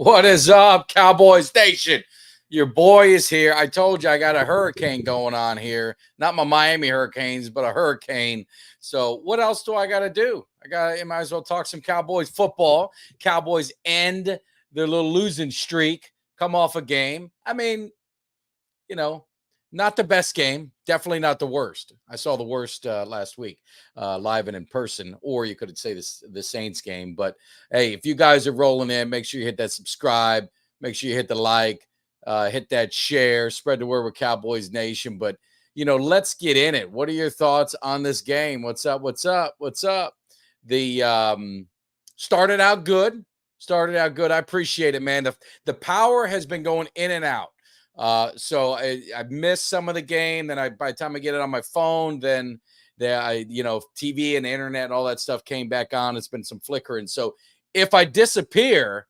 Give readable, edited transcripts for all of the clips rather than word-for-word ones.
What is up, Cowboys Nation? Your boy is here. I told you I got a hurricane going on here. Not my Miami Hurricanes, but a hurricane. So what else do I got to do? I might as well talk some Cowboys football. Cowboys end their little losing streak, come off a game. I mean, not the best game. Definitely not the worst. I saw the worst last week, live and in person, or you could say the Saints game. But hey, if you guys are rolling in, make sure you hit that subscribe. Make sure you hit the like, hit that share, spread the word with Cowboys Nation. But let's get in it. What are your thoughts on this game? What's up? What's up? What's up? The started out good. I appreciate it, man. The power has been going in and out. So I missed some of the game. Then by the time I get it on my phone, then TV and the internet and all that stuff came back on. It's been some flickering. So if I disappear,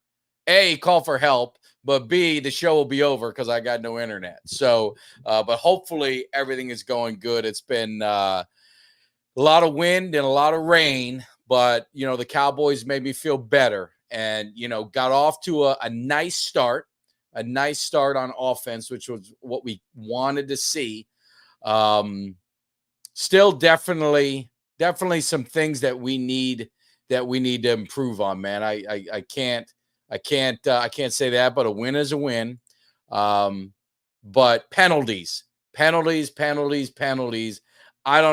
A, call for help, but B, the show will be over because I got no internet. So, but hopefully everything is going good. It's been a lot of wind and a lot of rain, but the Cowboys made me feel better and got off to a nice start. A nice start on offense, which was what we wanted to see. Still definitely some things that we need to improve on, man. I can't say that, but a win is a win. But penalties. I don't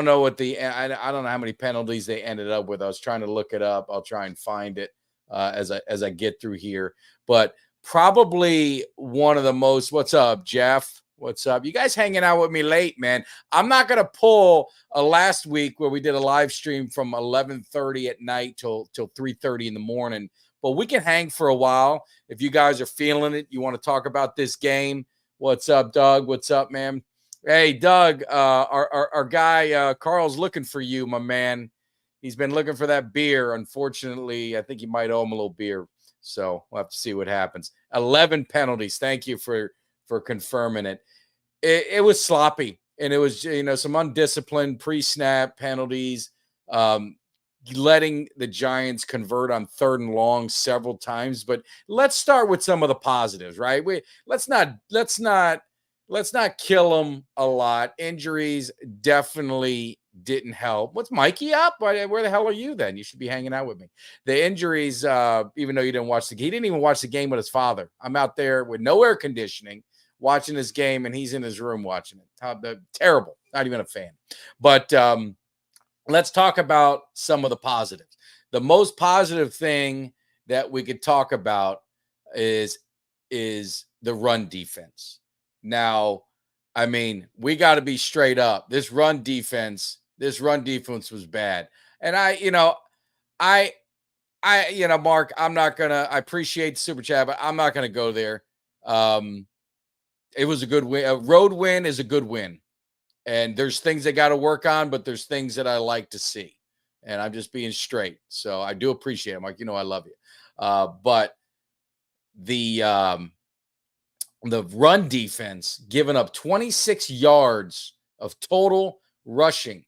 know I don't know how many penalties they ended up with. I was trying to look it up. I'll try and find it as I get through here. But probably one of the most. What's up, Jeff? What's up? You guys hanging out with me late, man. I'm not going to pull a last week where we did a live stream from 11:30 at night till 3:30 in the morning. But we can hang for a while. If you guys are feeling it, you want to talk about this game. What's up, Doug? What's up, man? Hey, Doug, our guy Carl's looking for you, my man. He's been looking for that beer. Unfortunately, I think you might owe him a little beer. So we'll have to see what happens. 11 penalties. Thank you for confirming it. It was sloppy, and it was some undisciplined pre-snap penalties, letting the Giants convert on 3rd and long several times. But let's start with some of the positives, right? Let's not kill them a lot. Injuries definitely didn't help. What's Mikey up? Where the hell are you then? You should be hanging out with me. The injuries, even though you didn't watch he didn't even watch the game with his father. I'm out there with no air conditioning watching this game, and he's in his room watching it. Terrible. Not even a fan. But let's talk about some of the positives. The most positive thing that we could talk about is the run defense. Now, I mean, we got to be straight up. This run defense was bad. And Mark, I appreciate the super chat, but I'm not going to go there. It was a good win. A road win is a good win. And there's things they got to work on, but there's things that I like to see. And I'm just being straight. So I do appreciate it, Mark. I love you. But the run defense giving up 26 yards of total rushing,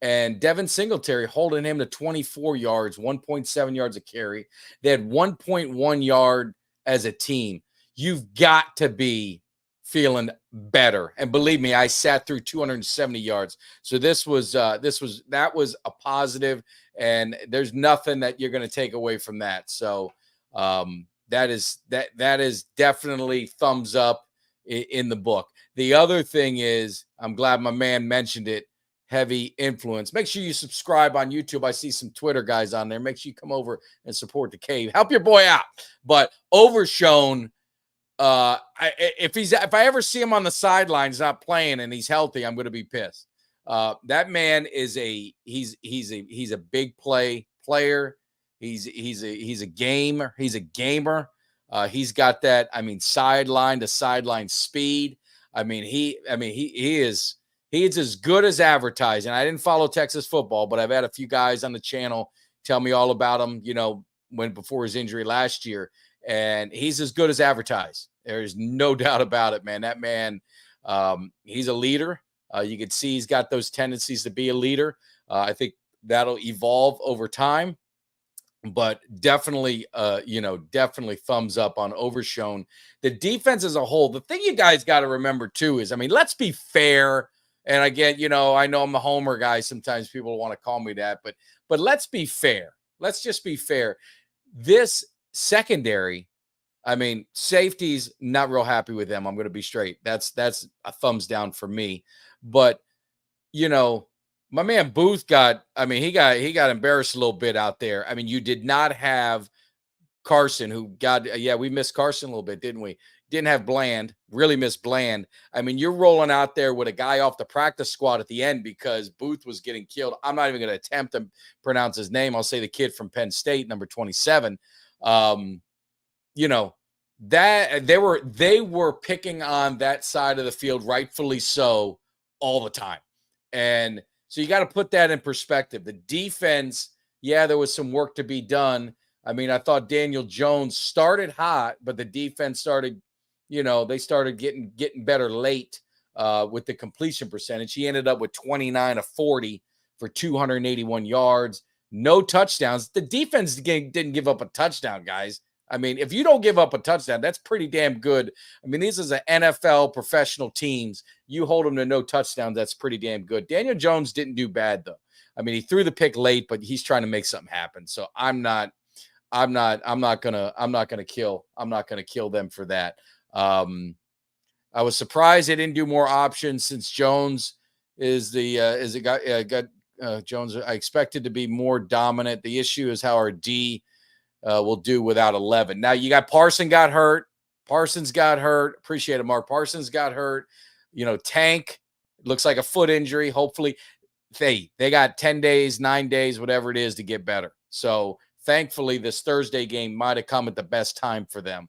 and Devin Singletary holding him to 24 yards, 1.7 yards a carry. They had 1.1 yard as a team. You've got to be feeling better. And believe me, I sat through 270 yards. So that was a positive, and there's nothing that you're going to take away from that. So that is definitely thumbs up in the book. The other thing is, I'm glad my man mentioned it, heavy influence. Make sure you subscribe on YouTube. I see some Twitter guys on there. Make sure you come over and support the cave. Help your boy out. But Overshown, if I ever see him on the sidelines not playing and he's healthy, I'm going to be pissed. That man is he's a big player. He's a gamer. He's a gamer. He's got that, sideline to sideline speed. He is as good as advertised. And I didn't follow Texas football, but I've had a few guys on the channel tell me all about him, before his injury last year. And he's as good as advertised. There's no doubt about it, man. That man, he's a leader. You can see he's got those tendencies to be a leader. I think that'll evolve over time. but definitely, definitely thumbs up on Overshown. The defense as a whole, the thing you guys got to remember too is, I mean, let's be fair. And again, I know I'm a homer guy. Sometimes people want to call me that, but let's be fair. Let's just be fair. This secondary, I mean, safety's not real happy with them. I'm going to be straight. That's a thumbs down for me. But my man Booth he got embarrassed a little bit out there. I mean, you did not have Carson, who we missed Carson a little bit, didn't we? Didn't have Bland, really missed Bland. I mean, you're rolling out there with a guy off the practice squad at the end because Booth was getting killed. I'm not even going to attempt to pronounce his name. I'll say the kid from Penn State, number 27. That they were picking on that side of the field, rightfully so, all the time. And so you got to put that in perspective. The defense, there was some work to be done. I mean, I thought Daniel Jones started hot, but the defense started, they started getting better late with the completion percentage. He ended up with 29 of 40 for 281 yards, no touchdowns. The defense didn't give up a touchdown, guys. I mean, if you don't give up a touchdown, that's pretty damn good. I mean, these are NFL professional teams. You hold them to no touchdowns, that's pretty damn good. Daniel Jones didn't do bad though. I mean, he threw the pick late, but he's trying to make something happen. So I'm not gonna kill them for that. I was surprised they didn't do more options since Jones is the guy. Jones, I expected to be more dominant. The issue is how our D will do without 11. Now you got Parsons got hurt. Appreciate it, Mark. Parsons got hurt. Tank looks like a foot injury. Hopefully they got 10 days, 9 days, whatever it is to get better. So thankfully this Thursday game might have come at the best time for them.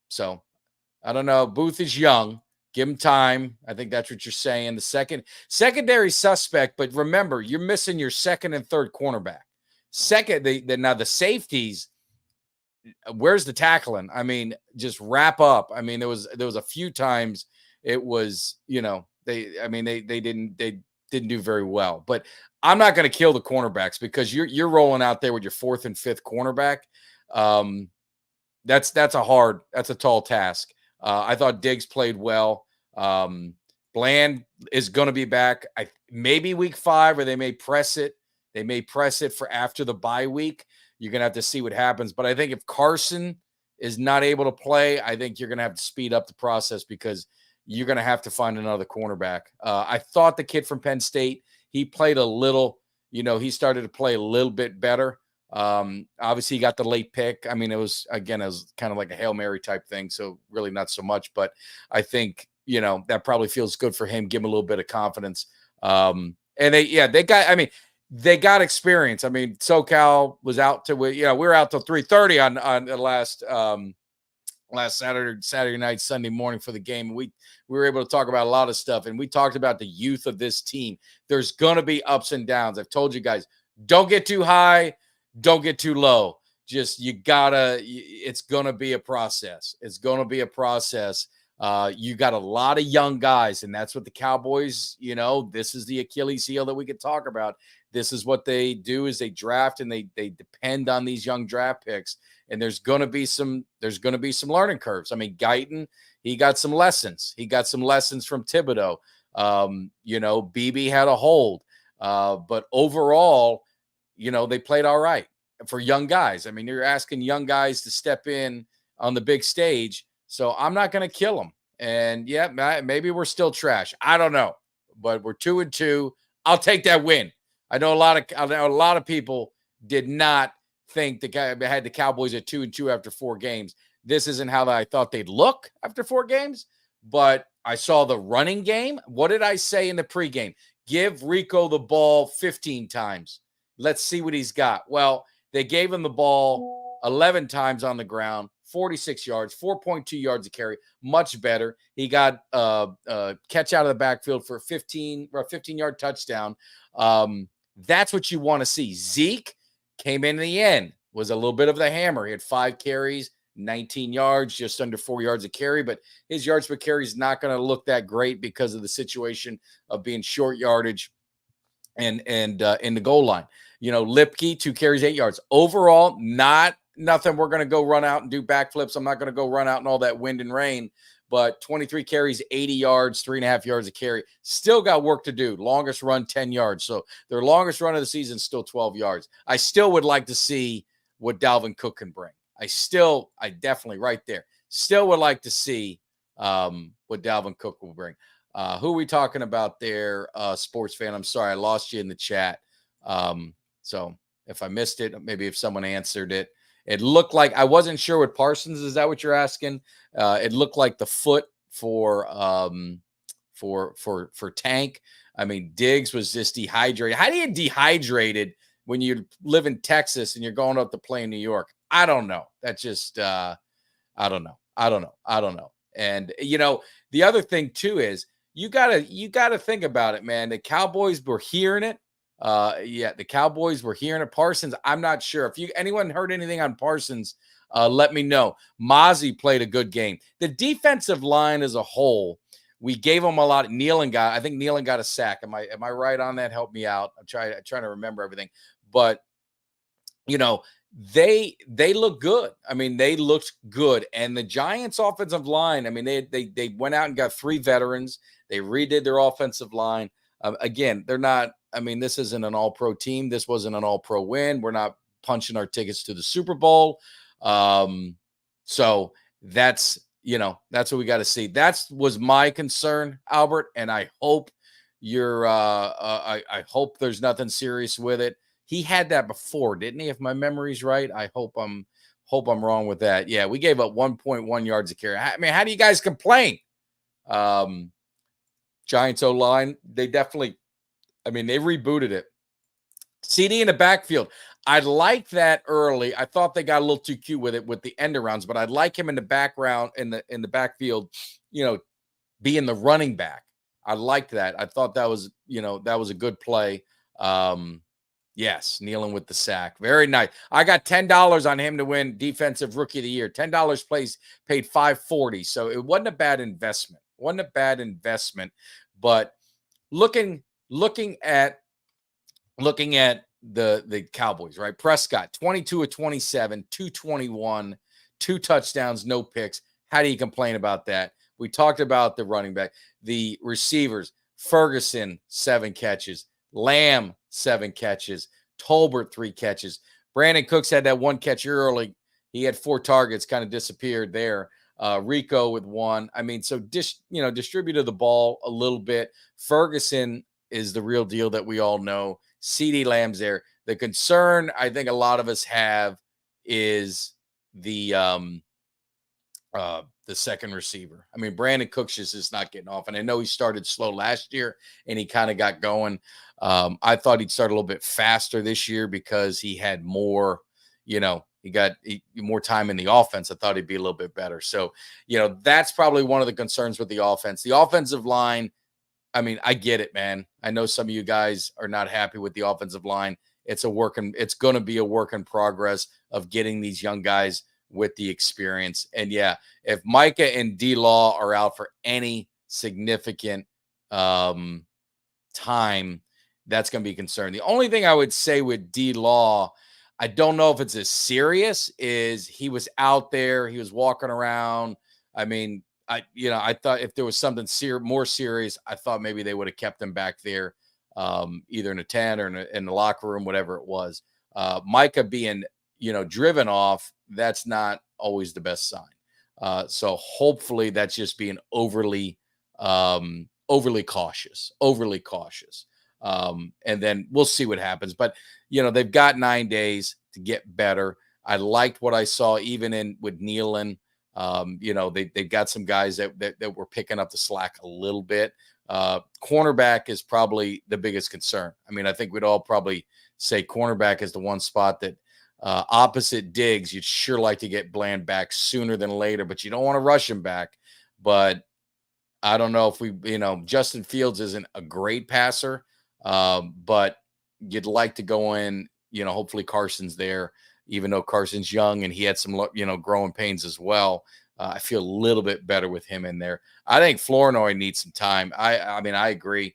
So I don't know. Booth is young. Give him time. I think that's what you're saying. The secondary suspect, but remember, you're missing your second and third cornerback. Now the safeties, where's the tackling? I mean, just wrap up. I mean, there was a few times it was, they didn't do very well. But I'm not going to kill the cornerbacks because you're rolling out there with your fourth and fifth cornerback. That's a tall task. I thought Diggs played well. Bland is going to be back. Maybe week 5, or they may press it. They may press it for after the bye week. You're going to have to see what happens. But I think if Carson is not able to play, I think you're going to have to speed up the process because you're going to have to find another cornerback. I thought the kid from Penn State, he played a little, he started to play a little bit better. Obviously he got the late pick. I mean, it was kind of like a Hail Mary type thing. So really not so much, but I think, that probably feels good for him. Give him a little bit of confidence. And they got experience. I mean, SoCal was out to, we were out till 3:30 on the last Saturday night, Sunday morning for the game. We were able to talk about a lot of stuff, and we talked about the youth of this team. There's going to be ups and downs. I've told you guys, don't get too high, don't get too low. Just, it's going to be a process. It's going to be a process. You got a lot of young guys, and that's what the Cowboys, this is the Achilles heel that we could talk about. This is what they do is they draft and they depend on these young draft picks. And there's going to be some learning curves. I mean, Guyton, he got some lessons. He got some lessons from Thibodeau. BB had a hold. But overall, they played all right for young guys. I mean, you're asking young guys to step in on the big stage. So I'm not going to kill them. And maybe we're still trash. I don't know, but we're 2-2. I'll take that win. I know a lot of people did not think had the Cowboys at 2-2 after 4 games. This isn't how I thought they'd look after 4 games, but I saw the running game. What did I say in the pregame? Give Rico the ball 15 times. Let's see what he's got. Well, they gave him the ball 11 times on the ground, 46 yards, 4.2 yards a carry, much better. He got catch out of the backfield for a 15-yard touchdown. That's what you want to see. Zeke came in the end, was a little bit of the hammer. He had 5 carries, 19 yards, just under 4 yards a carry, but his yards per carry is not going to look that great because of the situation of being short yardage. and in the goal line. Lipke, 2 carries, 8 yards. Overall, nothing we're going to go run out and do backflips. I'm not going to go run out in all that wind and rain, but 23 carries, 80 yards, 3.5 yards a carry. Still got work to do. Longest run, 10 yards. So their longest run of the season is still 12 yards. I still would like to see what Dalvin Cook can bring. I definitely right there. Still would like to see what Dalvin Cook will bring. Who are we talking about there, sports fan? I'm sorry, I lost you in the chat. So if I missed it, maybe if someone answered it. It looked like, I wasn't sure with Parsons. Is that what you're asking? It looked like the foot for Tank. I mean, Diggs was just dehydrated. How do you dehydrate it when you live in Texas and you're going up to play in New York? I don't know. That's just I don't know. And the other thing too is you gotta think about it, man. The Cowboys were hearing it. The Cowboys were hearing it. Parsons, I'm not sure. If anyone heard anything on Parsons, let me know. Mozzie played a good game. The defensive line as a whole, we gave them a lot. I think Nealon got a sack. Am I right on that? Help me out. I'm trying to remember everything. But they look good. I mean, they looked good. And the Giants offensive line, I mean, they went out and got 3 veterans. They redid their offensive line. Again, they're not, I mean, this isn't an all-pro team. This wasn't an all-pro win. We're not punching our tickets to the Super Bowl. So that's what we got to see. That was my concern, Albert. And I hope I hope there's nothing serious with it. He had that before, didn't he? If my memory's right, I hope I'm wrong with that. Yeah, we gave up 1.1 yards a carry. I mean, how do you guys complain? Giants O-line, they rebooted it. CD in the backfield. I like that early. I thought they got a little too cute with it with the end arounds, but I'd like him in the background in the backfield, being the running back. I liked that. I thought that was a good play. Yes, kneeling with the sack. Very nice. I got $10 on him to win Defensive Rookie of the Year. $10 paid $5.40. So it wasn't a bad investment. But looking at the Cowboys, right? Prescott, 22 of 27, 221, 2 touchdowns, no picks. How do you complain about that? We talked about the running back, the receivers, Ferguson, 7 catches, Lamb, 7 catches, Tolbert, 3 catches. Brandon Cooks had that 1 catch early. He had 4 targets, kind of disappeared there. Rico with 1. I mean, so distributed the ball a little bit. Ferguson is the real deal that we all know. CeeDee Lamb's there. The concern I think a lot of us have is the second receiver. I mean, Brandon Cooks is just not getting off. And I know he started slow last year and he kind of got going. I thought he'd start a little bit faster this year because he had more, he got more time in the offense. I thought he'd be a little bit better. So, that's probably one of the concerns with the offense. The offensive line, I mean, I get it, man. I know some of you guys are not happy with the offensive line. It's going to be a work in progress of getting these young guys with the experience. And yeah, if Micah and D-Law are out for any significant time, that's going to be a concern. The only thing I would say with D-Law, I don't know if it's as serious, is he was out there, he was walking around. I mean, I thought if there was something more serious, I thought maybe they would have kept him back there, either in a tent or in the locker room, whatever it was. Micah being, driven off, that's not always the best sign. So hopefully that's just being overly cautious. And then we'll see what happens. But, they've got 9 days to get better. I liked what I saw even with Nealon. They've got some guys that were picking up the slack a little bit. Cornerback is probably the biggest concern. I mean, I think we'd all probably say cornerback is the one spot that opposite Diggs, you'd sure like to get Bland back sooner than later, but you don't want to rush him back. But I don't know if Justin Fields isn't a great passer, but you'd like to go in, hopefully Carson's there, even though Carson's young and he had some, growing pains as well. I feel a little bit better with him in there. I think Flournoy needs some time. I mean, I agree.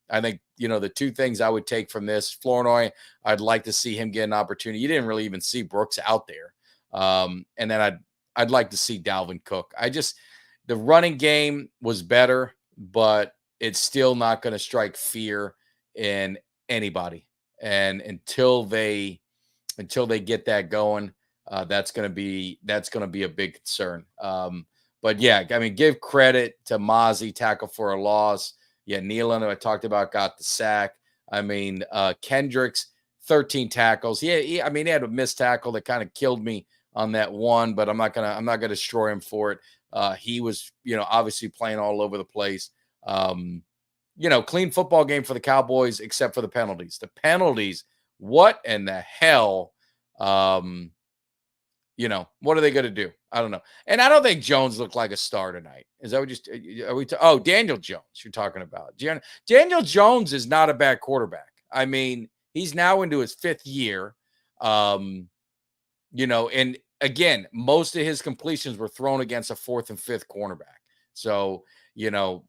I think, the two things I would take from this, Flournoy, I'd like to see him get an opportunity. You didn't really even see Brooks out there. And then I'd like to see Dalvin Cook. The running game was better, but it's still not going to strike fear in anybody. And until they get that going, that's going to be a big concern. But yeah, I mean, give credit to Mozzie, tackle for a loss. Yeah, Nealon, who I talked about, got the sack. I mean, Kendricks, 13 tackles. Yeah, I mean, he had a missed tackle that kind of killed me on that one, but I'm not gonna destroy him for it. He was, obviously playing all over the place. Clean football game for the Cowboys, except for the penalties. The penalties, what in the hell? What are they going to do? I don't know. And I don't think Jones looked like a star tonight. Is that what Daniel Jones you're talking about? Daniel Jones is not a bad quarterback. I mean, he's now into his 5th year. And again, most of his completions were thrown against a 4th and 5th cornerback. So, it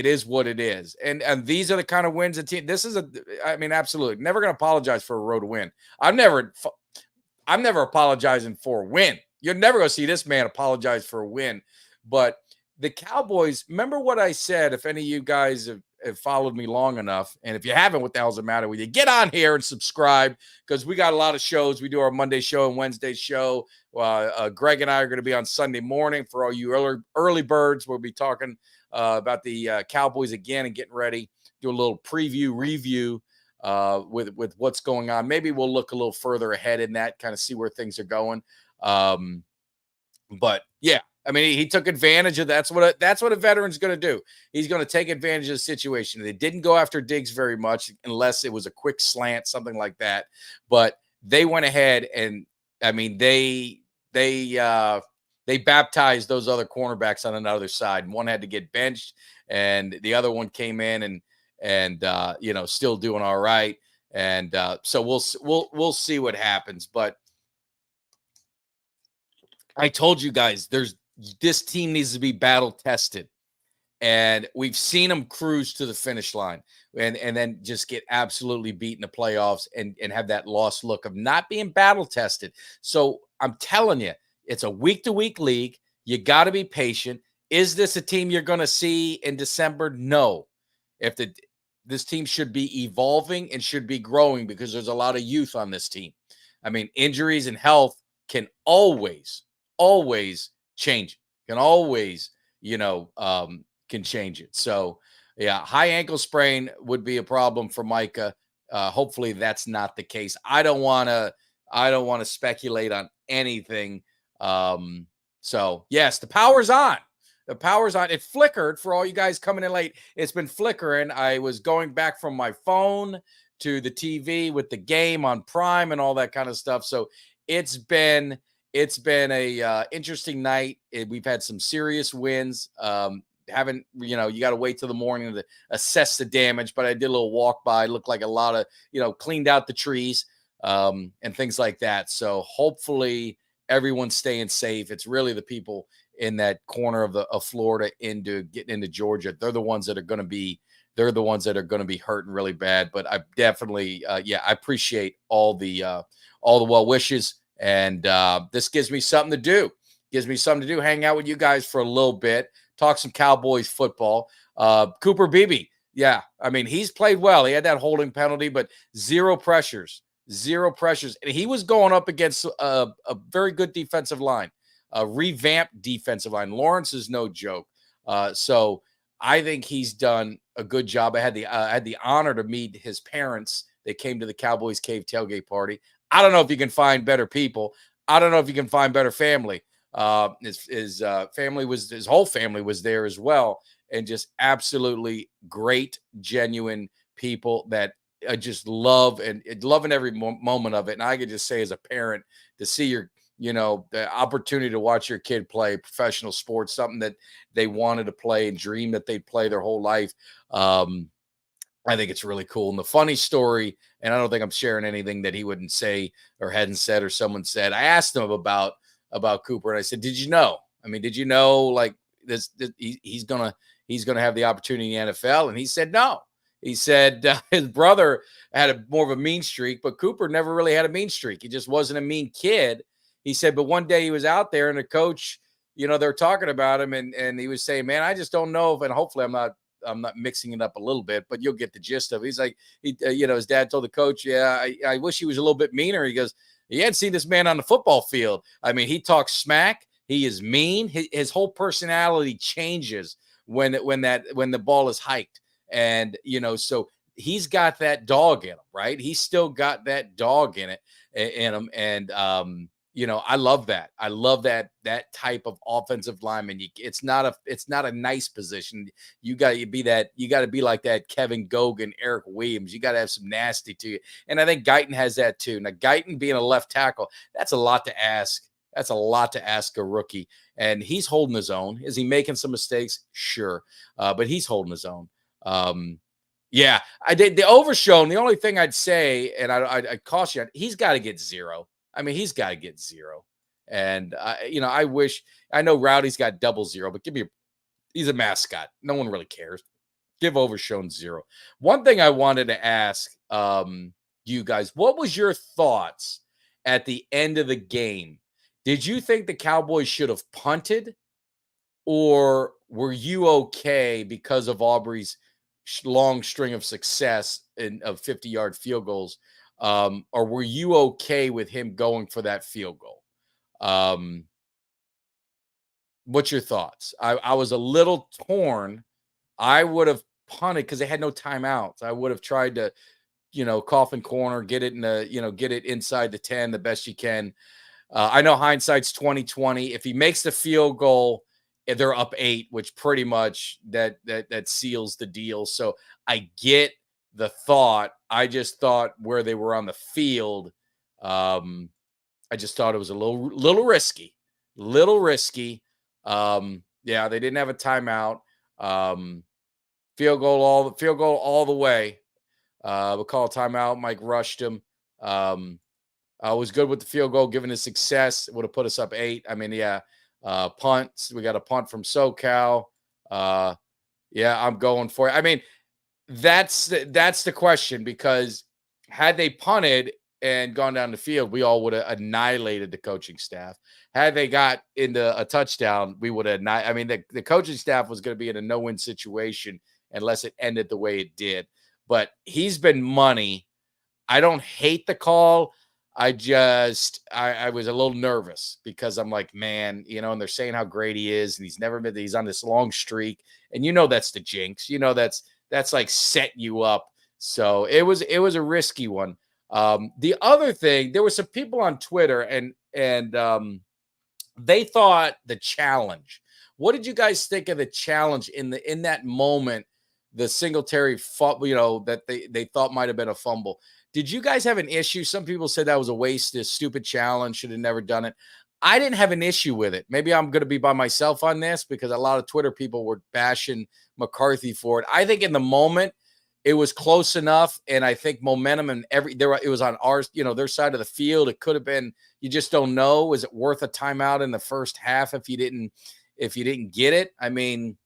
is what it is. And these are the kind of wins absolutely never going to apologize for a road win. I'm never apologizing for a win. You're never going to see this man apologize for a win. But the Cowboys, remember what I said, if any of you guys have followed me long enough, and if you haven't, what the hell's the matter with you? Get on here and subscribe, because we got a lot of shows. We do our Monday show and Wednesday show. Greg and I are going to be on Sunday morning for all you early birds. We'll be talking about the Cowboys again and getting ready. Do a little review with what's going on. Maybe we'll look a little further ahead in that, kind of see where things are going. But yeah, I mean, he took advantage of that's what a veteran's going to do. He's going to take advantage of the situation. They didn't go after Diggs very much, unless it was a quick slant, something like that. But they went ahead and, I mean, they baptized those other cornerbacks on another side. And one had to get benched, and the other one came in and still doing all right. And so we'll see what happens. But I told you guys, this team needs to be battle tested, and we've seen them cruise to the finish line and then just get absolutely beat in the playoffs and have that lost look of not being battle tested. So I'm telling you, it's a week-to-week league. You got to be patient. Is this a team you're going to see in December? No. This team should be evolving and should be growing, because there's a lot of youth on this team. I mean, injuries and health can always change. Can always, can change it. So, yeah, high ankle sprain would be a problem for Micah. Hopefully that's not the case. I don't want to speculate on anything. So yes, the power's on. The power's on. It flickered for all you guys coming in late. It's been flickering. I was going back from my phone to the TV with the game on Prime and all that kind of stuff. So it's been a interesting night. We've had some serious wins. You got to wait till the morning to assess the damage, but I did a little walk by. It looked like a lot of, cleaned out the trees and things like that. So hopefully everyone's staying safe. It's really the people in that corner of Florida getting into Georgia. They're the ones that are going to be hurting really bad. But I definitely, I appreciate all the well wishes. And this gives me something to do. Hang out with you guys for a little bit, talk some Cowboys football. Cooper Beebe, yeah, I mean, he's played well. He had that holding penalty, but zero pressures. And he was going up against a very good defensive line, a revamped defensive line. Lawrence is no joke. So I think he's done a good job. I had the honor to meet his parents. They came to the Cowboys Cave tailgate party. I don't know if you can find better people. I don't know if you can find better family. His whole family was there as well, and just absolutely great, genuine people that I just loving every moment of it. And I could just say, as a parent, to see the opportunity to watch your kid play professional sports, something that they wanted to play and dream that they'd play their whole life. I think it's really cool. And the funny story, and I don't think I'm sharing anything that he wouldn't say or hadn't said or someone said. I asked him about Cooper, and I said, "Did you know? I mean, did you know like he's gonna have the opportunity in the NFL. And he said no. He said his brother had more of a mean streak, but Cooper never really had a mean streak. He just wasn't a mean kid. He said, but one day he was out there and the coach, they're talking about him, and he was saying, man, I just don't know if, and hopefully I'm not mixing it up a little bit, but you'll get the gist of it. He's like, his dad told the coach, yeah, I wish he was a little bit meaner. He goes, he hadn't seen this man on the football field. I mean, he talks smack. He is mean. His whole personality changes when the ball is hiked. And, so he's got that dog in him, right? He's still got that dog in him. And, I love that. I love that type of offensive lineman. It's not a nice position. You got to be like that Kevin Gogan, Eric Williams. You got to have some nasty to you. And I think Guyton has that too. Now, Guyton being a left tackle, that's a lot to ask. That's a lot to ask a rookie. And he's holding his own. Is he making some mistakes? Sure. But he's holding his own. Yeah, I did the overshown. The only thing I'd say, and I'd caution you, he's got to get 0. I mean, he's got to get 0. And I know Rowdy's got 00, but he's a mascot. No one really cares. Give overshown 0. One thing I wanted to ask you guys, what was your thoughts at the end of the game? Did you think the Cowboys should have punted, or were you okay because of Aubrey's long string of success of 50-yard field goals? Or were you okay with him going for that field goal? What's your thoughts? I was a little torn. I would have punted because they had no timeouts. I would have tried to, coffin corner, get it get it inside the 10 the best you can. I know hindsight's 20/20. If he makes the field goal, they're up 8, which pretty much that seals the deal. So I get the thought. I just thought where they were on the field, I just thought it was a little risky. Yeah, they didn't have a timeout. Field goal all the way. We'll call a timeout. Mike rushed him. I was good with the field goal, given his success. It would have put us up 8. I mean, yeah. Punts. We got a punt from SoCal. Yeah, I'm going for it. I mean, that's the question, because had they punted and gone down the field, we all would have annihilated the coaching staff. Had they got into a touchdown, we would have not. I mean, the coaching staff was going to be in a no-win situation unless it ended the way it did. But he's been money. I don't hate the call. I was a little nervous because I'm like, man, and they're saying how great he is, and he's on this long streak, and that's the jinx. That's like setting you up. So it was a risky one. The other thing, there were some people on Twitter and they thought the challenge. What did you guys think of the challenge in that moment? The Singletary, that they thought might have been a fumble. Did you guys have an issue? Some people said that was a waste, a stupid challenge, should have never done it. I didn't have an issue with it. Maybe I'm going to be by myself on this because a lot of Twitter people were bashing McCarthy for it. I think in the moment it was close enough, and I think momentum and it was on ours, their side of the field. It could have been. You just don't know. Was it worth a timeout in the first half if you didn't get it? I mean,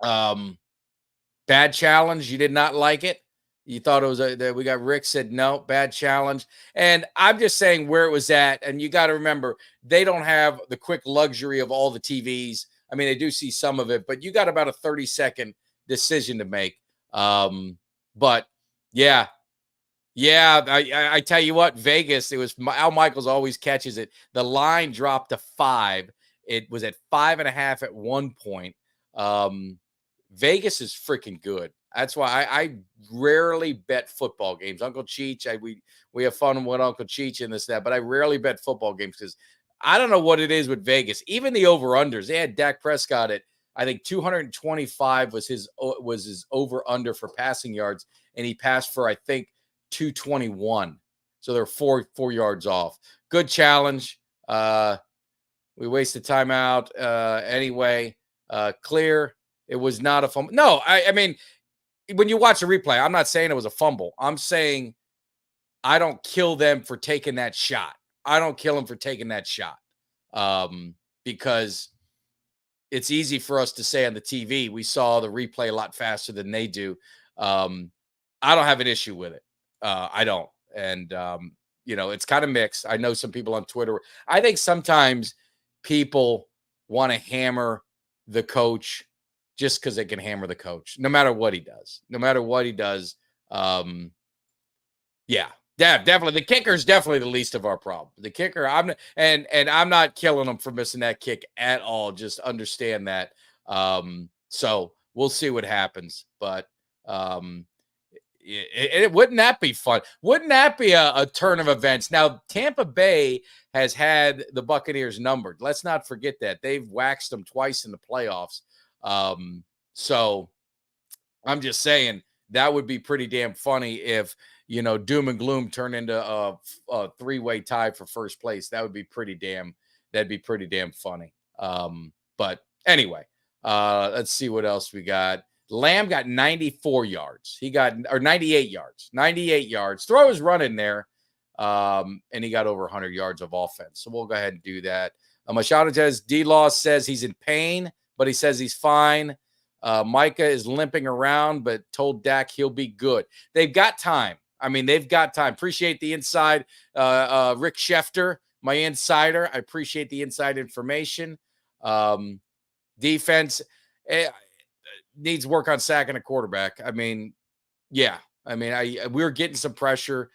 bad challenge. You did not like it. You thought it was we got Rick said no, bad challenge. And I'm just saying where it was at. And you got to remember, they don't have the quick luxury of all the TVs. I mean, they do see some of it, but you got about a 30-second decision to make. But yeah. I tell you what, Vegas, it was Al Michaels always catches it. The line dropped to 5. It was at 5.5 at one point. Vegas is freaking good. That's why I rarely bet football games. Uncle Cheech, we have fun with Uncle Cheech and that, but I rarely bet football games because I don't know what it is with Vegas. Even the over-unders, they had Dak Prescott at, I think 225 was his over-under for passing yards, and he passed for, I think, 221. So they're 4 yards off. Good challenge. We wasted timeout. Anyway, clear. It was not a fumble. No, I mean, when you watch a replay, I'm not saying it was a fumble. I'm saying I don't kill them for taking that shot. I don't kill them for taking that shot because it's easy for us to say on the TV. We saw the replay a lot faster than they do. I don't have an issue with it. I don't. And, it's kind of mixed. I know some people on Twitter. I think sometimes people want to hammer the coach just because they can hammer the coach, no matter what he does. No matter what he does. Yeah, definitely. The kicker is definitely the least of our problem. The kicker, I'm not killing him for missing that kick at all. Just understand that. So we'll see what happens. But wouldn't that be fun? Wouldn't that be a turn of events? Now, Tampa Bay has had the Buccaneers numbered. Let's not forget that. They've waxed them twice in the playoffs. So I'm just saying that would be pretty damn funny if, doom and gloom turned into a three-way tie for first place. That'd be pretty damn funny. But anyway, let's see what else we got. Lamb got 94 yards. 98 yards. 98 yards. Throw his run in there. And he got over 100 yards of offense. So we'll go ahead and do that. Machado says D-Law says he's in pain, but he says he's fine. Micah is limping around, but told Dak he'll be good. They've got time. They've got time. Appreciate the inside. Rick Schefter, my insider. I appreciate the inside information. Defense needs work on sacking a quarterback. We were getting some pressure.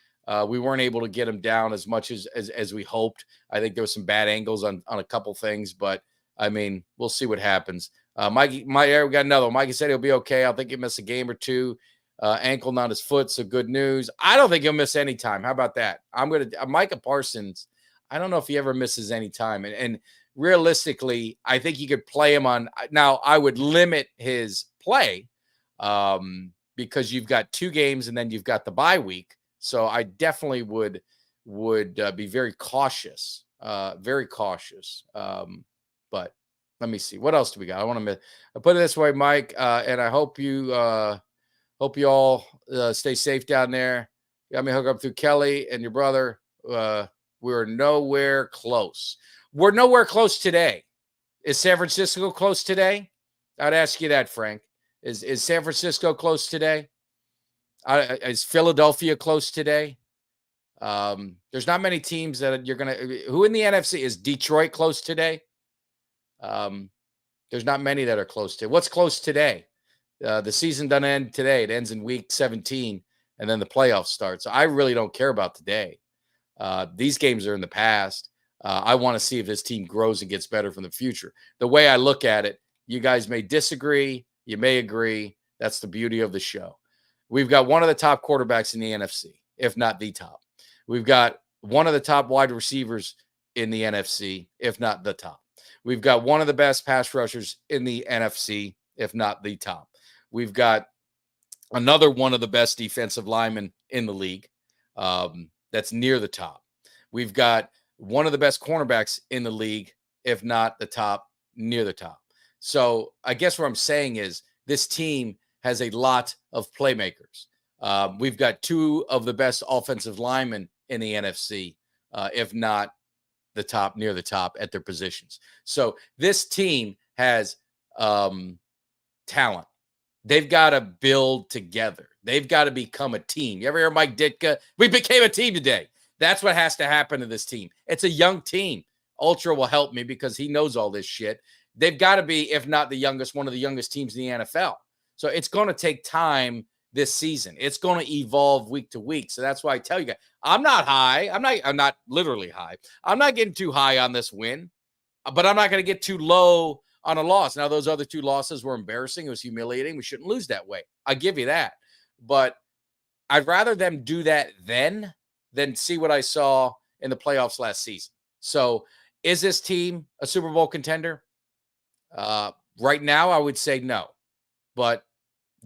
We weren't able to get him down as much as we hoped. I think there was some bad angles on a couple things, but we'll see what happens. We got another one. Mikey said he'll be okay. I think he'll miss a game or two. Ankle, not his foot, so good news. I don't think he'll miss any time. How about that? Micah Parsons, I don't know if he ever misses any time. And realistically, I think you could play him on. Now, I would limit his play because you've got 2 games and then you've got the bye week. So I definitely would be very cautious. But let me see. What else do we got? I put it this way, Mike, and I hope you all stay safe down there. You got me hooked up through Kelly and your brother. We're nowhere close. We're nowhere close today. Is San Francisco close today? I'd ask you that, Frank. Is San Francisco close today? Is Philadelphia close today? There's not many teams that you're going to – who in the NFC? Is Detroit close today? There's not many that are close to. What's close today? The season doesn't end today. It ends in week 17, and then the playoffs start. So I really don't care about today. These games are in the past. I want to see if this team grows and gets better from the future. The way I look at it, you guys may disagree. You may agree. That's the beauty of the show. We've got one of the top quarterbacks in the NFC, if not the top. We've got one of the top wide receivers in the NFC, if not the top. We've got one of the best pass rushers in the NFC, if not the top. We've got another one of the best defensive linemen in the league that's near the top. We've got one of the best cornerbacks in the league, if not the top, near the top. So I guess what I'm saying is this team has a lot of playmakers. We've got 2 of the best offensive linemen in the NFC, if not the top, near the top at their positions. So this team has talent. They've got to build together. They've got to become a team. You ever hear Mike Ditka? We became a team today. That's what has to happen to this team. It's a young team. Ultra will help me because he knows all this shit. They've got to be, if not the youngest, one of the youngest teams in the NFL. So it's going to take time this season. It's going to evolve week to week. So that's why I tell you guys, I'm not high. I'm not literally high. I'm not getting too high on this win, but I'm not going to get too low on a loss. Now, those other 2 losses were embarrassing. It was humiliating. We shouldn't lose that way. I give you that. But I'd rather them do that than see what I saw in the playoffs last season. So is this team a Super Bowl contender? Right now, I would say no. But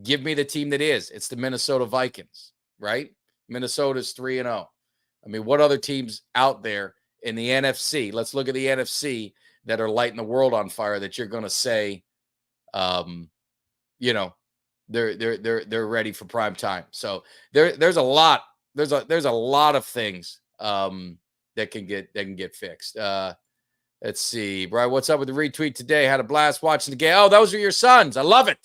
give me the team that is. It's the Minnesota Vikings, right? Minnesota's 3-0. What other teams out there in the NFC? Let's look at the NFC that are lighting the world on fire that you're going to say, they're ready for prime time. So there's a lot of things that can get fixed. Let's see. Brian, what's up with the retweet today? Had a blast watching the game. Oh, those are your sons. I love it.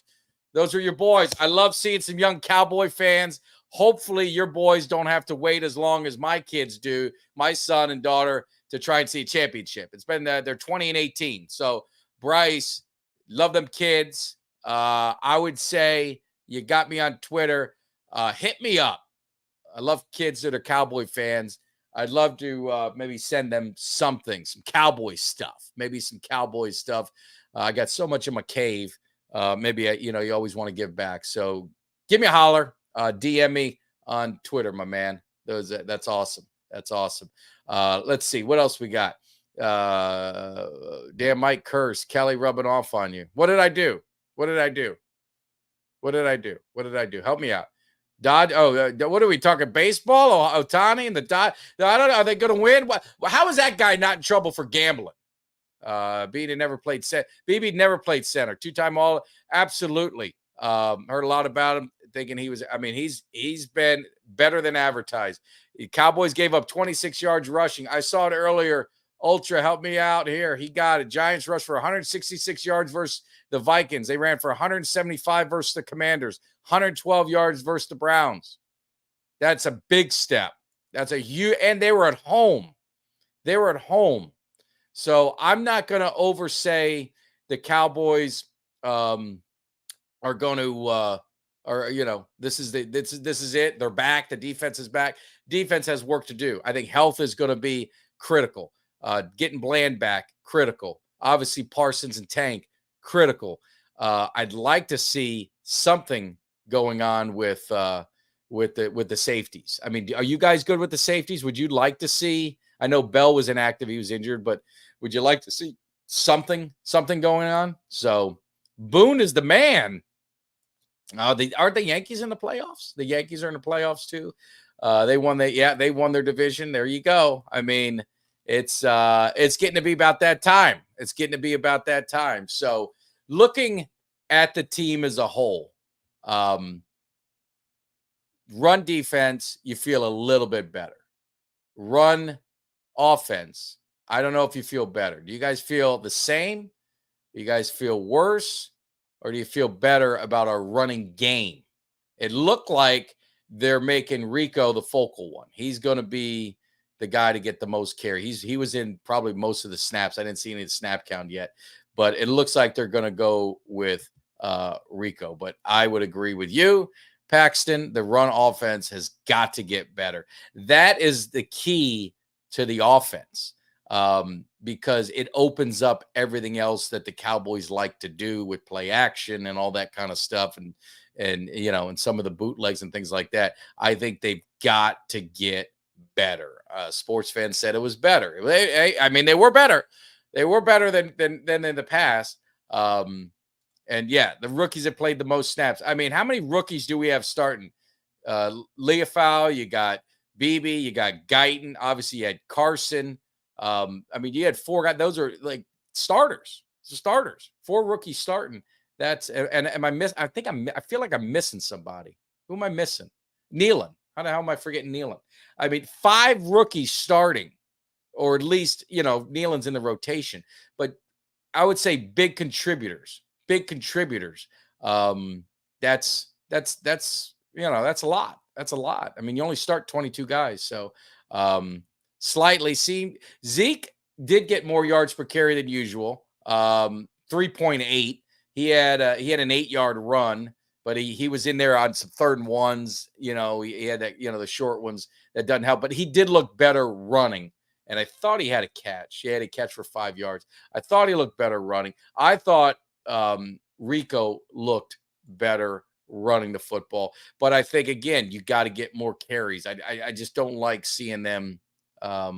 Those are your boys. I love seeing some young Cowboy fans. Hopefully your boys don't have to wait as long as my kids do, my son and daughter, to try and see a championship. It's been they're 20 and 18. So, Bryce, love them kids. I would say you got me on Twitter. Hit me up. I love kids that are Cowboy fans. I'd love to maybe send them something, some Cowboy stuff, maybe some Cowboy stuff. I got so much in my cave. Maybe, you always want to give back. So give me a holler. DM me on Twitter, my man. That's awesome. That's awesome. Let's see. What else we got? Damn Mike Curse. Kelly rubbing off on you. What did I do? What did I do? What did I do? What did I do? Help me out. Dodge. What are we talking? Baseball or Ohtani and the Dodge? I don't know. Are they going to win? How is that guy not in trouble for gambling? BB never played center. Two-time all. Absolutely. Heard a lot about him. Thinking he was. I mean, he's been better than advertised. The Cowboys gave up 26 yards rushing. I saw it earlier. Ultra, help me out here. He got it. Giants rushed for 166 yards versus the Vikings. They ran for 175 versus the Commanders. 112 yards versus the Browns. That's a big step. That's a huge, and they were at home. So I'm not going to oversay the Cowboys are going to, this is it. They're back. The defense is back. Defense has work to do. I think health is going to be critical. Getting Bland back, critical. Obviously, Parsons and Tank, critical. I'd like to see something going on with the safeties. I mean, are you guys good with the safeties? Would you like to see? I know Bell was inactive; he was injured, but would you like to see something going on? So Boone is the man. Aren't the Yankees in the playoffs? The Yankees are in the playoffs too. They won their division. There you go. I mean, it's getting to be about that time. So looking at the team as a whole, run defense, you feel a little bit better. Run offense, I don't know if you feel better. Do you guys feel the same? Do you guys feel worse? Or do you feel better about our running game? It looked like they're making Rico the focal one. He's going to be the guy to get the most carry. He was in probably most of the snaps. I didn't see any of the snap count yet, but it looks like they're going to go with Rico. But I would agree with you, Paxton. The run offense has got to get better. That is the key to the offense. Because it opens up everything else that the Cowboys like to do with play action and all that kind of stuff. And some of the bootlegs and things like that. I think they've got to get better. Sports fans said it was better. They were better. They were better than in the past. And yeah, the rookies have played the most snaps. I mean, how many rookies do we have starting? Leofau, you got BB, you got Guyton. Obviously, you had Carson. You had four guys. Those are like starters. Starters. Four rookies starting. That's and am I miss? I feel like I'm missing somebody. Who am I missing? Nealon. How the hell am I forgetting Nealon? I mean, 5 rookies starting, or at least Nealon's in the rotation. But I would say big contributors. That's a lot. That's a lot. I mean, you only start 22 guys, so slightly seemed Zeke did get more yards per carry than usual. 3.8. He had an 8-yard run, but he was in there on some 3rd and 1s. He had that, the short ones that doesn't help, but he did look better running. And I thought he had a catch. He had a catch for 5 yards. I thought he looked better running. I thought Rico looked better running the football, but I think again, you got to get more carries. I just don't like seeing them. I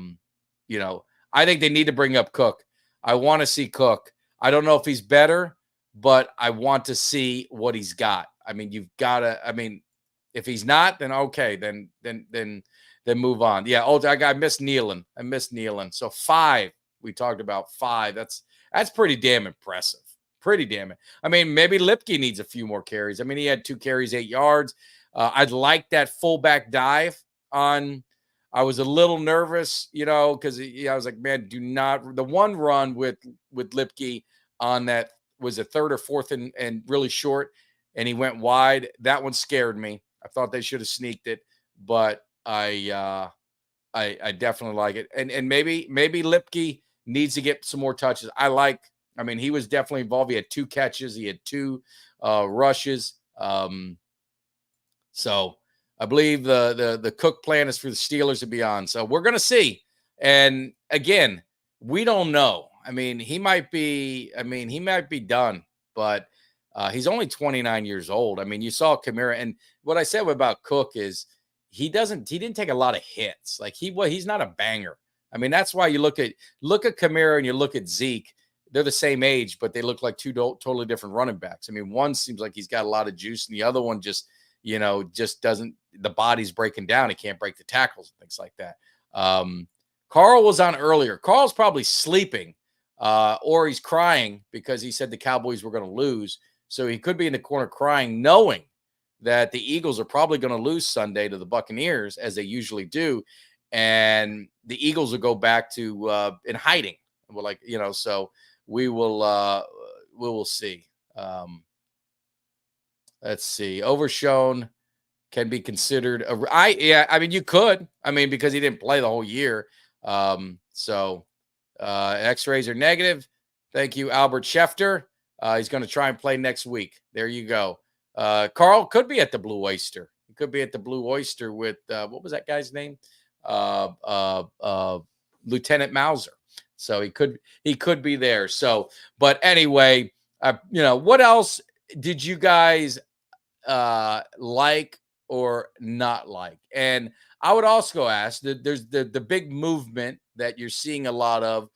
think they need to bring up Cook. I want to see Cook. I don't know if he's better, but I want to see what he's got. I mean, you've got to. I mean, if he's not, then okay, then move on. Yeah. I missed Nealon. So 5. We talked about 5. That's pretty damn impressive. I mean, maybe Lipke needs a few more carries. I mean, he had 2 carries, 8 yards. I'd like that fullback dive on I was a little nervous, because I was like, man, do not the one run with Lipke on that was a third or fourth and really short, and he went wide. That one scared me. I thought they should have sneaked it, but I definitely like it. And maybe Lipke needs to get some more touches. I mean, he was definitely involved. He had 2 catches, he had 2 rushes. So I believe the Cook plan is for the Steelers to be on. So we're gonna see. And again, we don't know. I mean, he might be done, but he's only 29 years old. I mean, you saw Camaro, and what I said about Cook is he didn't take a lot of hits. Like he's not a banger. I mean, that's why you look at Camaro and you look at Zeke. They're the same age, but they look like 2 totally different running backs. I mean, one seems like he's got a lot of juice, and the other one just doesn't. The body's breaking down. He can't break the tackles and things like that. Carl was on earlier. Carl's probably sleeping, or he's crying because he said the Cowboys were going to lose. So he could be in the corner crying, knowing that the Eagles are probably going to lose Sunday to the Buccaneers, as they usually do. And the Eagles will go back to in hiding. Well, so we will see. Let's see. Overshown can be considered I mean, you could. I mean, because he didn't play the whole year. X-rays are negative. Thank you, Albert Schefter. He's going to try and play next week. There you go. Carl could be at the Blue Oyster. He could be at the Blue Oyster with what was that guy's name? Lieutenant Mauser. So he could be there. So, but anyway, what else did you guys like or not like? And I would also ask that there's the big movement that you're seeing a lot of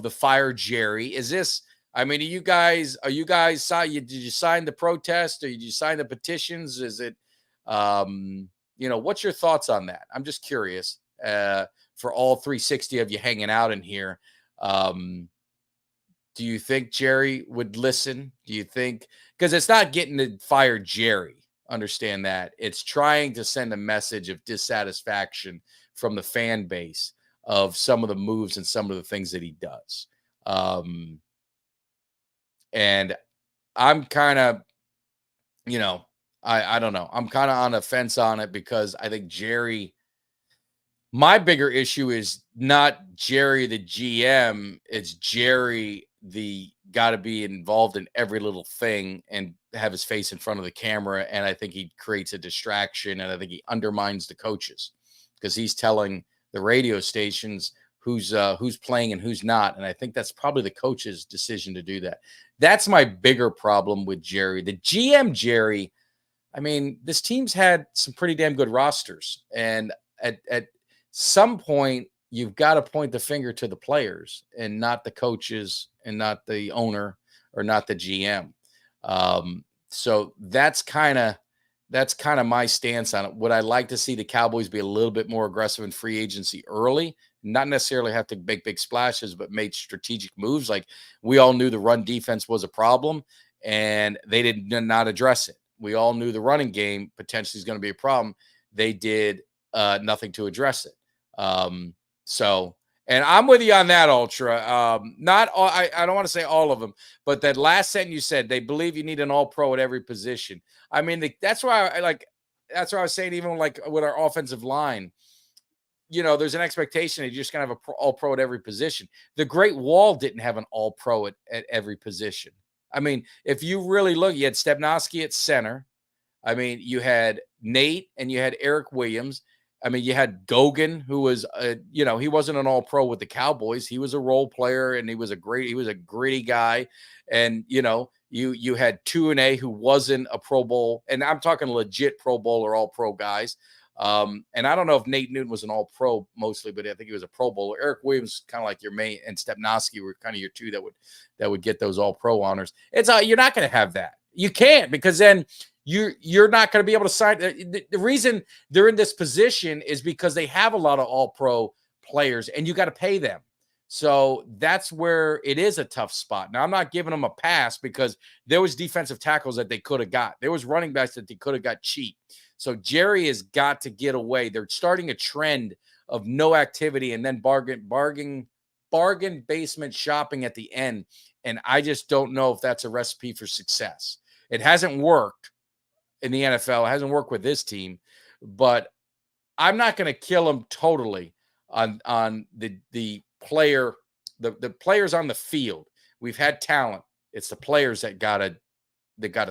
the fire Jerry. Is this, I mean, did you guys did you sign the protest, or did you sign the petitions? Is it, what's your thoughts on that? I'm just curious, for all 360 of you hanging out in here. Do you think Jerry would listen? Do you think, because it's not getting to fire Jerry, understand that. It's trying to send a message of dissatisfaction from the fan base of some of the moves and some of the things that he does. And I'm kind of, I don't know. I'm kind of on the fence on it, because I think Jerry, my bigger issue is not Jerry, the GM. It's Jerry, the got to be involved in every little thing and have his face in front of the camera. And I think he creates a distraction, and I think he undermines the coaches, because he's telling the radio stations who's playing and who's not. And I think that's probably the coach's decision to do that. That's my bigger problem with Jerry. The GM Jerry, I mean, this team's had some pretty damn good rosters. And at some point, you've got to point the finger to the players and not the coaches and not the owner or not the GM. So that's kind of my stance on it. Would I like to see the Cowboys be a little bit more aggressive in free agency early? Not necessarily have to make big splashes, but make strategic moves. Like, we all knew the run defense was a problem, and they did not address it. We all knew the running game potentially is going to be a problem. They did nothing to address it. So, and I'm with you on that, Ultra. Not all, I don't want to say all of them, but that last sentence you said, they believe you need an all-pro at every position. I mean, that's why that's why I was saying, even like with our offensive line, there's an expectation that you're just going to have an all-pro at every position. The Great Wall didn't have an all-pro at every position. I mean, if you really look, you had Stepnoski at center. I mean, you had Nate and you had Eric Williams. I mean, you had Gogan, who was, he wasn't an all-pro with the Cowboys. He was a role player, and he was a gritty guy. And, you had 2-A, who wasn't a Pro Bowl. And I'm talking legit Pro Bowl or all-pro guys. And I don't know if Nate Newton was an all-pro mostly, but I think he was a Pro Bowler. Eric Williams, kind of like your main, and Stepnoski were kind of your two that would get those all-pro honors. You're not going to have that. You can't, because then you're not going to be able to sign. The reason they're in this position is because they have a lot of all-pro players, and you got to pay them. So that's where it is a tough spot. Now, I'm not giving them a pass, because there was defensive tackles that they could have got. There was running backs that they could have got cheap. So Jerry has got to get away. They're starting a trend of no activity and then bargain basement shopping at the end. And I just don't know if that's a recipe for success. It hasn't worked in the NFL. It hasn't worked with this team, but I'm not going to kill him totally on the player, the players on the field. We've had talent. It's the players that gotta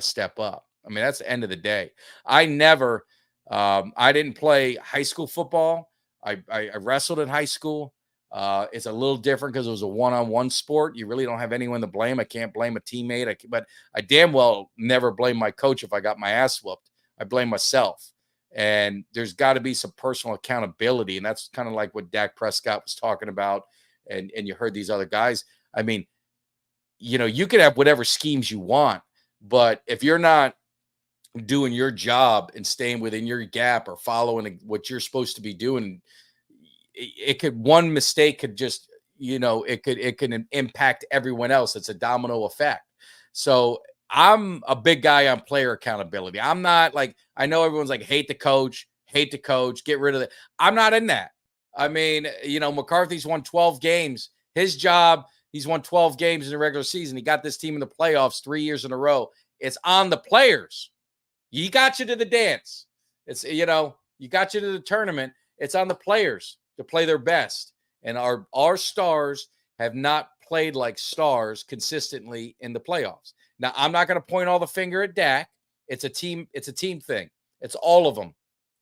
step up. I mean, that's the end of the day. I didn't play high school football. I wrestled in high school. It's a little different because it was a one-on-one sport. You really don't have anyone to blame. I can't blame a teammate. But I damn well never blame my coach if I got my ass whooped. I blame myself. And there's got to be some personal accountability. And that's kind of like what Dak Prescott was talking about. And you heard these other guys. I mean, you could have whatever schemes you want, but if you're not doing your job and staying within your gap or following what you're supposed to be doing, one mistake could just, it can impact everyone else. It's a domino effect. So I'm a big guy on player accountability. I'm not like, I know everyone's like, hate the coach, get rid of it. I'm not in that. I mean, McCarthy's won 12 games. His job, he's won 12 games in the regular season. He got this team in the playoffs 3 years in a row. It's on the players. He got you to the dance. It's, you got you to the tournament. It's on the players to play their best. And our stars have not played like stars consistently in the playoffs. Now, I'm not going to point all the finger at Dak. It's a team thing. It's all of them.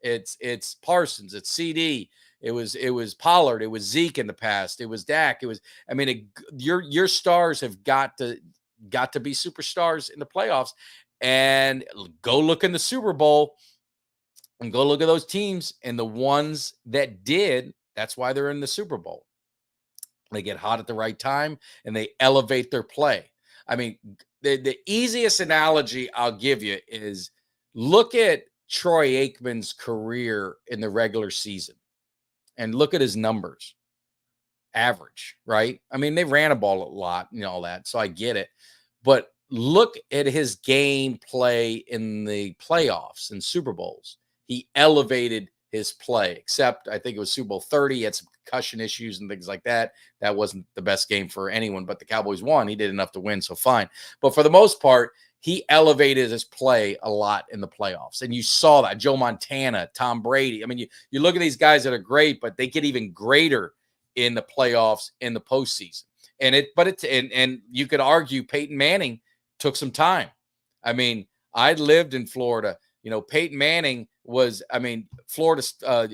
It's Parsons, it's CD. It was Pollard, it was Zeke in the past. It was Dak. Your stars have got to be superstars in the playoffs. And go look in the Super Bowl and go look at those teams, and the ones that did, that's why they're in the Super Bowl. They get hot at the right time and they elevate their play. I mean, the easiest analogy I'll give you is look at Troy Aikman's career in the regular season and look at his numbers. Average, right? I mean, they ran a ball a lot and all that, so I get it. But look at his game play in the playoffs and Super Bowls. He elevated his play, except I think it was Super Bowl 30. He had some concussion issues and things like that. That wasn't the best game for anyone, but the Cowboys won. He did enough to win, so fine. But for the most part, he elevated his play a lot in the playoffs. And you saw that. Joe Montana, Tom Brady. I mean, you look at these guys that are great, but they get even greater in the playoffs, in the postseason. And you could argue Peyton Manning took some time. I mean, I lived in Florida. Peyton Manning was, Florida,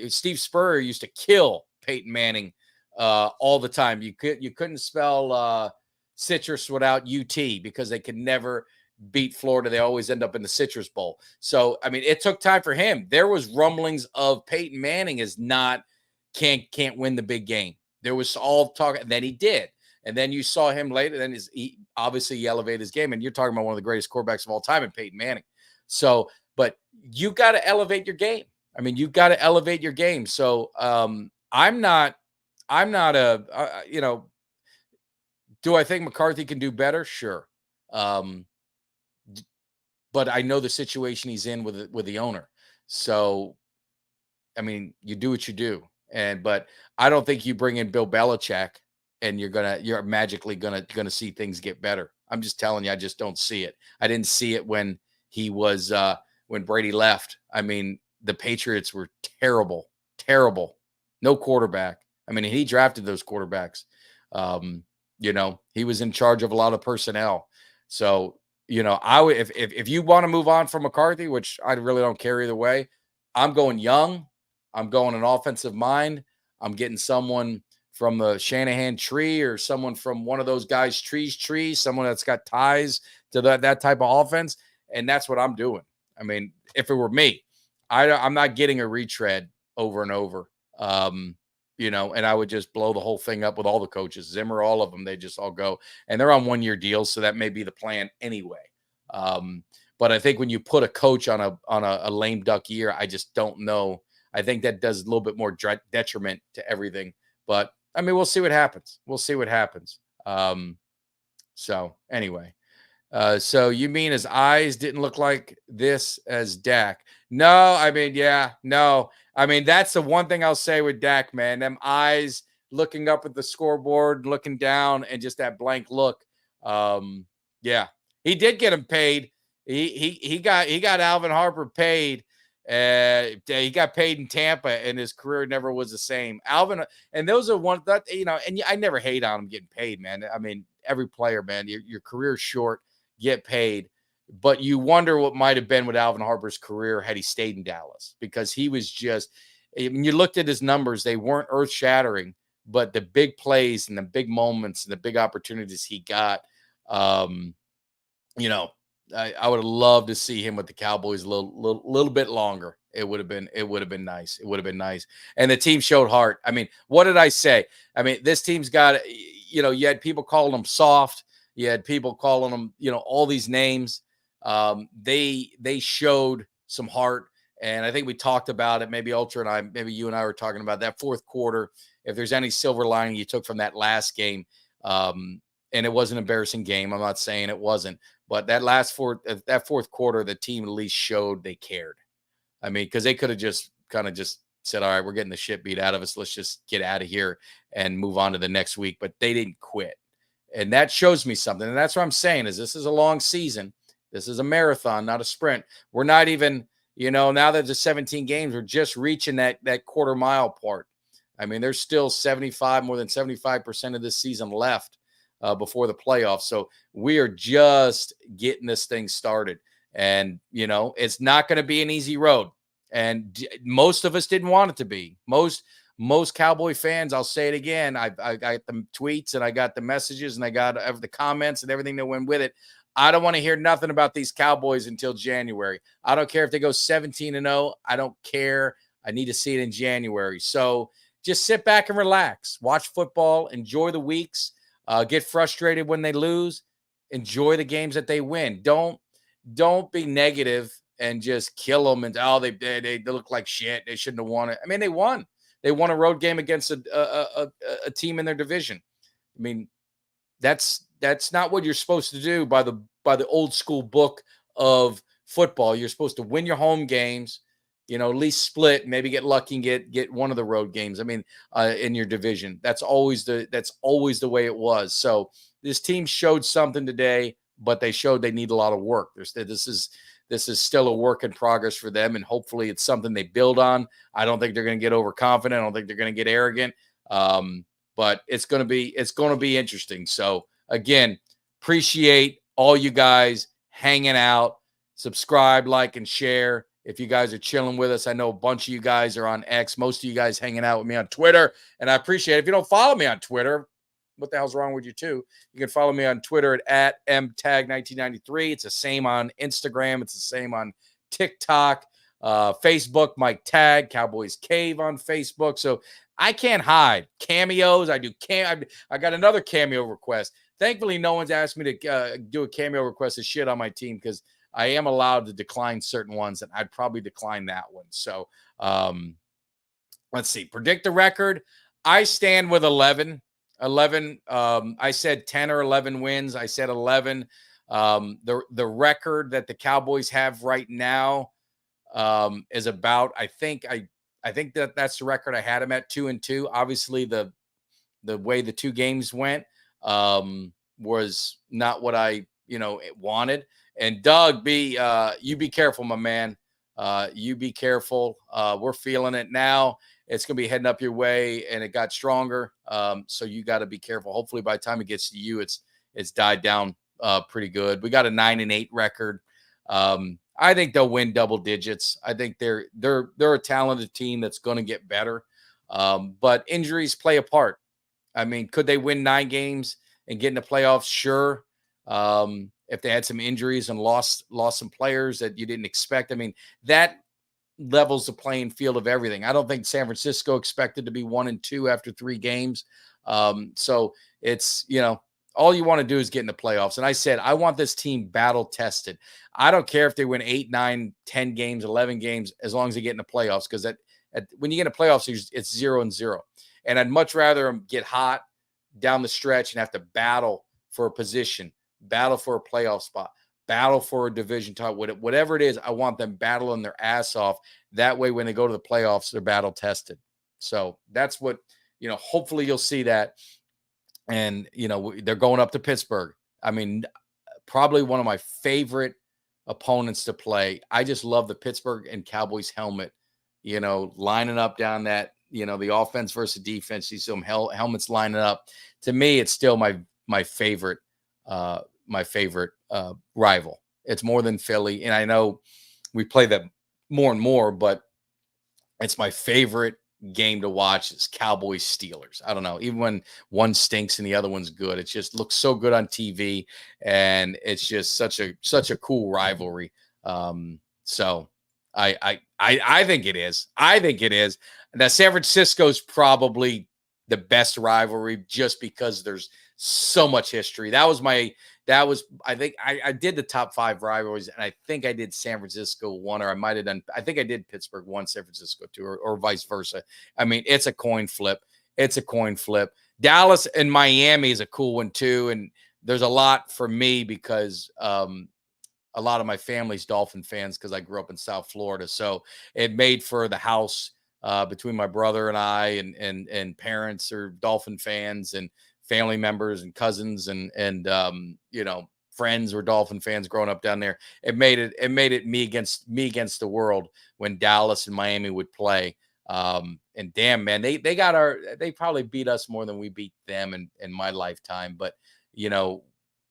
Steve Spurrier used to kill Peyton Manning all the time. You couldn't spell citrus without UT because they could never beat Florida. They always end up in the Citrus Bowl. So, it took time for him. There was rumblings of Peyton Manning can't win the big game. There was all talk, and then he did. And then you saw him later. Then he elevated his game. And you're talking about one of the greatest quarterbacks of all time in Peyton Manning. So, but you got to elevate your game. You got to elevate your game. So I'm not do I think McCarthy can do better? Sure. But I know the situation he's in with the owner. So, you do what you do. But I don't think you bring in Bill Belichick and you're magically gonna see things get better. I'm just telling you, I just don't see it. I didn't see it when he was when Brady left. The Patriots were terrible. No quarterback. He drafted those quarterbacks. He was in charge of a lot of personnel. So, I would if you want to move on from McCarthy, which I really don't care either way, I'm going young. I'm going an offensive mind. I'm getting someone from the Shanahan tree or someone from one of those guys' trees, someone that's got ties to that type of offense. And that's what I'm doing. If it were me, I'm not getting a retread over and over, and I would just blow the whole thing up with all the coaches, Zimmer, all of them. They just all go, and they're on 1-year deals. So that may be the plan anyway. But I think when you put a coach on a lame duck year, I just don't know. I think that does a little bit more detriment to everything. But we'll see what happens. So anyway, So you mean his eyes didn't look like this as Dak? No, I mean, yeah, no. I mean, that's the one thing I'll say with Dak, man. Them eyes looking up at the scoreboard, looking down, and just that blank look. Um, yeah, he did get him paid. He got Alvin Harper paid. He got paid in Tampa, and his career never was the same. Alvin, and those are one that and I never hate on him getting paid, man. I mean, every player, man, your career's short, get paid. But you wonder what might have been with Alvin Harper's career had he stayed in Dallas, because he was just, when you looked at his numbers, they weren't earth shattering, but the big plays and the big moments and the big opportunities he got, um, you know, I would have loved to see him with the Cowboys a little bit longer. It would have been nice. It would have been nice. And the team showed heart. I mean, what did I say? I mean, this team's got, you had people calling them soft. You had people calling them, all these names. They showed some heart. And I think we talked about it. Maybe Ultra and I, maybe you and I were talking about that fourth quarter. If there's any silver lining you took from that last game, and it was an embarrassing game, I'm not saying it wasn't, but that fourth quarter, the team at least showed they cared. I mean, because they could have just kind of just said, all right, we're getting the shit beat out of us. Let's just get out of here and move on to the next week. But they didn't quit. And that shows me something. And that's what I'm saying is this is a long season. This is a marathon, not a sprint. We're not even, now that there's 17 games, we're just reaching that quarter mile part. I mean, there's still more than 75% of this season left before the playoffs. So we are just getting this thing started. And, it's not going to be an easy road. And most of us didn't want it to be. Most Cowboy fans, I'll say it again, I got the tweets and I got the messages and I got the comments and everything that went with it. I don't want to hear nothing about these Cowboys until January. I don't care if they go 17-0. I don't care. I need to see it in January. So just sit back and relax. Watch football. Enjoy the weeks. Get frustrated when they lose. Enjoy the games that they win. Don't be negative and just kill them. And they look like shit. They shouldn't have won it. I mean, they won. They won a road game against a team in their division. I mean, that's not what you're supposed to do by the old school book of football. You're supposed to win your home games, at least split, maybe get lucky and get one of the road games. I mean, in your division, that's always the way it was. So this team showed something today, but they showed they need a lot of work. This is still a work in progress for them, and hopefully it's something they build on. I don't think they're going to get overconfident. I don't think they're going to get arrogant. But it's going to be interesting. So again, appreciate all you guys hanging out. Subscribe, like, and share. If you guys are chilling with us, I know a bunch of you guys are on X. Most of you guys hanging out with me on Twitter, and I appreciate it. If you don't follow me on Twitter, what the hell's wrong with you too? You can follow me on Twitter at mtag1993. It's the same on Instagram. It's the same on TikTok, Facebook, Mike Tag, Cowboys Cave on Facebook. So I can't hide. Cameos, I do. I got another cameo request. Thankfully, no one's asked me to do a cameo request of shit on my team, because I am allowed to decline certain ones, and I'd probably decline that one. So let's see. Predict the record. I stand with 11. I said 10 or 11 wins. I said 11. The record that the Cowboys have right now is about, I think that's the record I had them at, 2-2. Obviously the way the two games went was not what I wanted. And Doug, you be careful, my man. You be careful. We're feeling it now. It's going to be heading up your way, and it got stronger. So you got to be careful. Hopefully by the time it gets to you, it's died down pretty good. We got a 9-8 record. I think they'll win double digits. I think they're a talented team that's going to get better. But injuries play a part. I mean, could they win 9 games and get in the playoffs? Sure. If they had some injuries and lost some players that you didn't expect. I mean, that levels the playing field of everything. I don't think San Francisco expected to be 1-2 after 3 games. So it's, all you want to do is get in the playoffs. And I said, I want this team battle tested. I don't care if they win 8, 9, 10 games, 11 games, as long as they get in the playoffs. Because when you get in the playoffs, it's 0-0. And I'd much rather them get hot down the stretch and have to battle for a position battle for a playoff spot, battle for a division title, whatever it is. I want them battling their ass off. That way, when they go to the playoffs, they're battle tested. So that's what, hopefully you'll see that. And, they're going up to Pittsburgh. I mean, probably one of my favorite opponents to play. I just love the Pittsburgh and Cowboys helmet, lining up down that, the offense versus defense. See some helmets lining up. To me, it's still my favorite rival. It's more than Philly. And I know we play that more and more, but it's my favorite game to watch is Cowboys Steelers. I don't know, even when one stinks and the other one's good, it just looks so good on TV, and it's just such a cool rivalry. So I think it is. I think it is. Now San Francisco's probably the best rivalry just because there's so much history. I think I did the top 5 rivalries, and I think I did San Francisco 1, or I might have done, I think I did Pittsburgh 1, San Francisco 2, or vice versa. I mean, it's a coin flip. It's a coin flip. Dallas and Miami is a cool one too. And there's a lot for me because a lot of my family's Dolphin fans because I grew up in South Florida. So it made for the house between my brother and I, and parents are Dolphin fans, and family members and cousins and friends were Dolphin fans growing up down there. It made it me against the world when Dallas and Miami would play. And damn, man, they probably beat us more than we beat them in my lifetime. But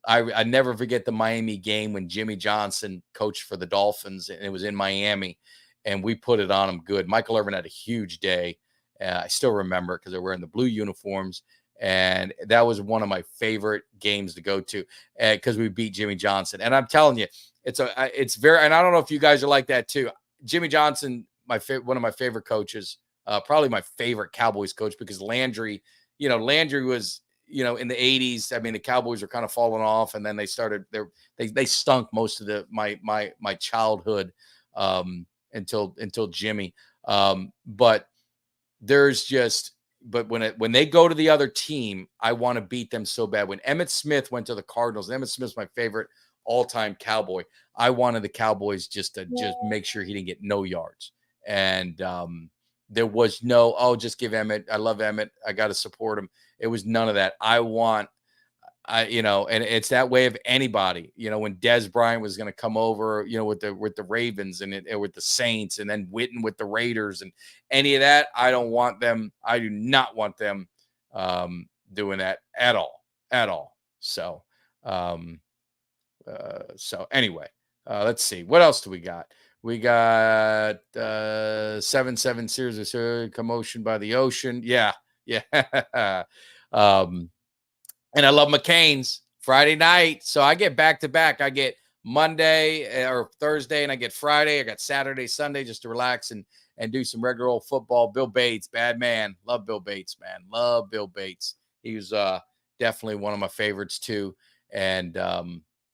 I never forget the Miami game when Jimmy Johnson coached for the Dolphins, and it was in Miami, and we put it on them good. Michael Irvin had a huge day. I still remember it because they're wearing the blue uniforms. And that was one of my favorite games to go to because we beat Jimmy Johnson. And I'm telling you, it's very, and I don't know if you guys are like that too. Jimmy Johnson, one of my favorite coaches, probably my favorite Cowboys coach, because Landry was, in the 80s. I mean, the Cowboys were kind of falling off, and then they started they stunk most of my childhood until Jimmy. But there's just, but when they go to the other team, I want to beat them so bad. When Emmitt Smith went to the Cardinals, Emmitt Smith's my favorite all-time Cowboy. I wanted the Cowboys just make sure he didn't get no yards. And there was no, just give Emmitt. I love Emmitt. I got to support him. It was none of that. And it's that way of anybody, when Des Bryant was going to come over, with the Ravens and with the Saints, and then Witten with the Raiders, and any of that. I don't want them. I do not want them doing that at all. So, anyway, let's see. What else do we got? We got 7-7 series of commotion by the ocean. Yeah. And I love McCain's Friday night. So I get back to back. I get Monday or Thursday, and I get Friday. I got Saturday, Sunday just to relax and do some regular old football. Bill Bates, bad man. Love Bill Bates, man. Love Bill Bates. He was definitely one of my favorites too. And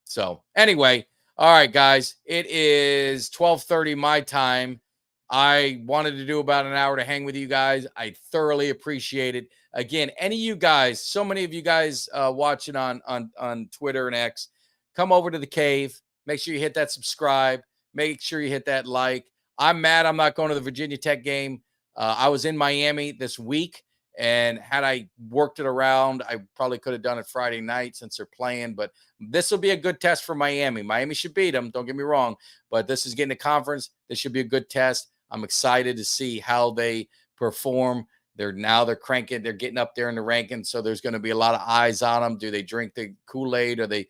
so anyway, all right, guys, it is 12:30 my time. I wanted to do about an hour to hang with you guys. I thoroughly appreciate it. Again, any of you guys, so many of you guys watching on Twitter and X, come over to the cave. Make sure you hit that subscribe. Make sure you hit that like. I'm mad I'm not going to the Virginia Tech game. I was in Miami this week, and had I worked it around, I probably could have done it Friday night since they're playing. But this will be a good test for Miami. Miami should beat them. Don't get me wrong. But this is getting a conference. This should be a good test. I'm excited to see how they perform. They're cranking. They're getting up there in the rankings. So there's going to be a lot of eyes on them. Do they drink the Kool-Aid? Are they,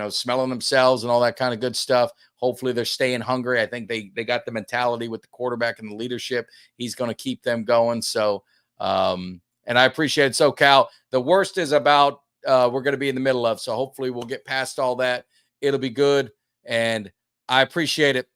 smelling themselves and all that kind of good stuff? Hopefully they're staying hungry. I think they got the mentality with the quarterback and the leadership. He's going to keep them going. So, and I appreciate it. So Cal, the worst is about, we're going to be in the middle of, so hopefully we'll get past all that. It'll be good. And I appreciate it.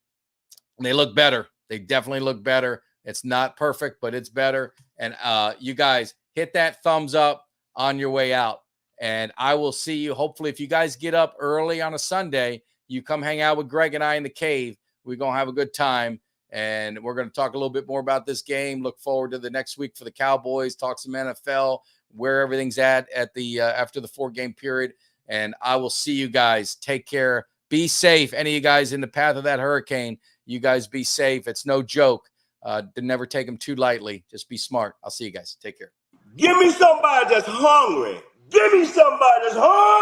They look better. They definitely look better. It's not perfect, but it's better. And you guys hit that thumbs up on your way out. And I will see you. Hopefully, if you guys get up early on a Sunday, you come hang out with Greg and I in the cave. We're going to have a good time. And we're going to talk a little bit more about this game. Look forward to the next week for the Cowboys. Talk some NFL, where everything's at the after the 4-game period. And I will see you guys. Take care. Be safe. Any of you guys in the path of that hurricane, you guys be safe. It's no joke. Never take them too lightly. Just be smart. I'll see you guys. Take care. Give me somebody that's hungry. Give me somebody that's hungry.